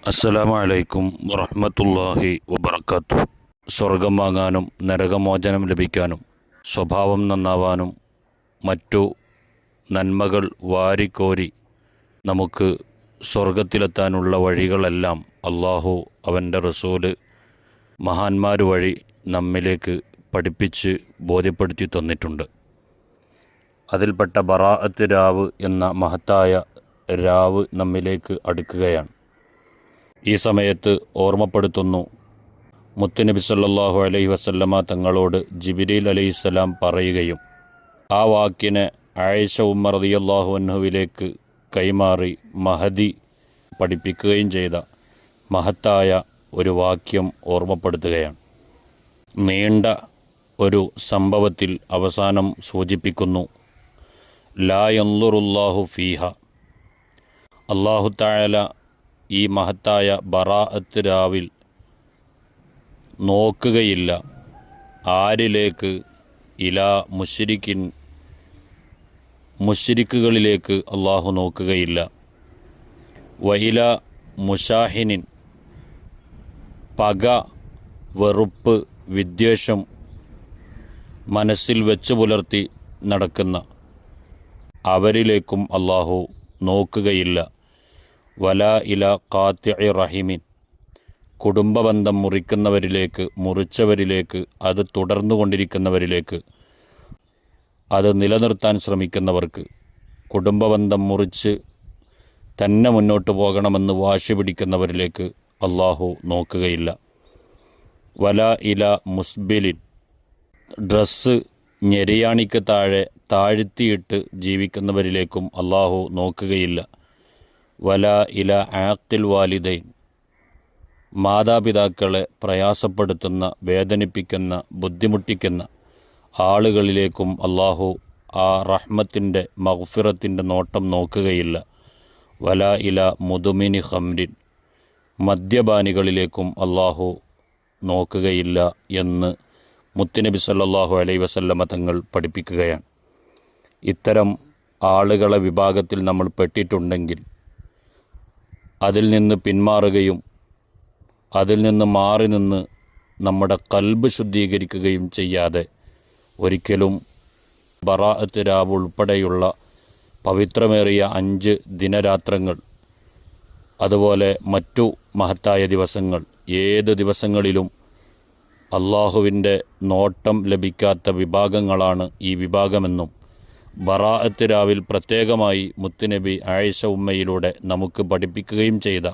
അസ്സലാമു അലൈക്കും വറഹ്മത്തുള്ളാഹി വബറകാതുഹു. സ്വർഗം വാങ്ങാനും നരകമോചനം ലഭിക്കാനും സ്വഭാവം നന്നാവാനും മറ്റു നന്മകൾ വാരിക്കോരി നമുക്ക് സ്വർഗത്തിലെത്താനുള്ള വഴികളെല്ലാം അള്ളാഹു അവൻ്റെ റസൂല് മഹാന്മാർ വഴി നമ്മിലേക്ക് പഠിപ്പിച്ച് ബോധ്യപ്പെടുത്തി തന്നിട്ടുണ്ട്. അതിൽപ്പെട്ട ബറാഅത്ത് രാവ് എന്ന മഹത്തായ രാവ് നമ്മിലേക്ക് അടുക്കുകയാണ്. ഈ സമയത്ത് ഓർമ്മപ്പെടുത്തുന്നു, മുത്തുനബി സല്ലല്ലാഹു അലൈഹി വസല്ലമ തങ്ങളോട് ജിബ്രീൽ അലൈഹിസ്സലാം പറയുകയും ആ വാക്കിനെ ആയിഷ ഉമ്മ റളിയല്ലാഹു അൻഹുവിലേക്ക് കൈമാറി മഹദി പഠിപ്പിക്കുകയും ചെയ്ത മഹത്തായ ഒരു വാക്യം ഓർമ്മപ്പെടുത്തുകയാണ്. നീണ്ട ഒരു സംഭവത്തിൽ അവസാനം സൂചിപ്പിക്കുന്നു, ലാ യൻളുറുല്ലാഹു ഫീഹ, അല്ലാഹു തആല ഈ മഹത്തായ ബറാഅത്ത് രാവിൽ നോക്കുകയില്ല. ആരിലേക്ക്? ഇലാ മുശ്രിക്കിൻ, മുശ്രിക്കുകളിലേക്ക് അള്ളാഹു നോക്കുകയില്ല. വഇല മുഷാഹിനിൻ, പക, വെറുപ്പ്, വിദ്വേഷം മനസ്സിൽ വെച്ച് പുലർത്തി നടക്കുന്ന അവരിലേക്കും അള്ളാഹു നോക്കുകയില്ല. വലാ ഇല ഖാത്തിഇ റഹിമിൻ, കുടുംബബന്ധം മുറിക്കുന്നവരിലേക്ക്, മുറിച്ചവരിലേക്ക്, അത് തുടർന്നുകൊണ്ടിരിക്കുന്നവരിലേക്ക്, അത് നിലനിർത്താൻ ശ്രമിക്കുന്നവർക്ക്, കുടുംബബന്ധം മുറിച്ച് തന്നെ മുന്നോട്ട് പോകണമെന്ന് വാശി പിടിക്കുന്നവരിലേക്ക് അള്ളാഹു നോക്കുകയില്ല. വലാ ഇല മുസ്ബിലിൻ, ഡ്രസ്സ് ഞെരിയാണിക്ക് താഴെ താഴ്ത്തിയിട്ട് ജീവിക്കുന്നവരിലേക്കും അള്ളാഹു നോക്കുകയില്ല. വലാ ഇല ആഖിൽ വാലിദൈൻ, മാതാപിതാക്കളെ പ്രയാസപ്പെടുത്തുന്ന, വേദനിപ്പിക്കുന്ന, ബുദ്ധിമുട്ടിക്കുന്ന ആളുകളിലേക്കും അള്ളാഹു ആ റഹ്മത്തിൻ്റെ മഗ്ഫിറത്തിൻ്റെ നോട്ടം നോക്കുകയില്ല. വലാ ഇല മുദുമിനി ഖംരിൻ, മദ്യപാനികളിലേക്കും അള്ളാഹു നോക്കുകയില്ല എന്ന് മുത്തുനബി സല്ലല്ലാഹു അലൈഹി വസല്ലമ തങ്ങൾ പഠിപ്പിക്കുകയാണ്. ഇത്തരം ആളുകളെ വിഭാഗത്തിൽ നമ്മൾ പെട്ടിട്ടുണ്ടെങ്കിൽ അതിൽ നിന്ന് പിന്മാറുകയും അതിൽ നിന്ന് മാറി നിന്ന് നമ്മുടെ ഖൽബ് ശുദ്ധീകരിക്കുകയും ചെയ്യാതെ ഒരിക്കലും ബറാഅത്ത് രാവ് ഉൾപ്പെടെയുള്ള പവിത്രമേറിയ 5 ദിനരാത്രങ്ങൾ, അതുപോലെ മറ്റു മഹത്തായ ദിവസങ്ങൾ, ഏത് ദിവസങ്ങളിലും അള്ളാഹുവിൻ്റെ നോട്ടം ലഭിക്കാത്ത വിഭാഗങ്ങളാണ് ഈ വിഭാഗമെന്നും ബറാഅത്ത് രാവിൽ പ്രത്യേകമായി മുത്തുനബി ആയിഷ ഉമ്മയിലൂടെ നമുക്ക് പഠിപ്പിക്കുകയും ചെയ്ത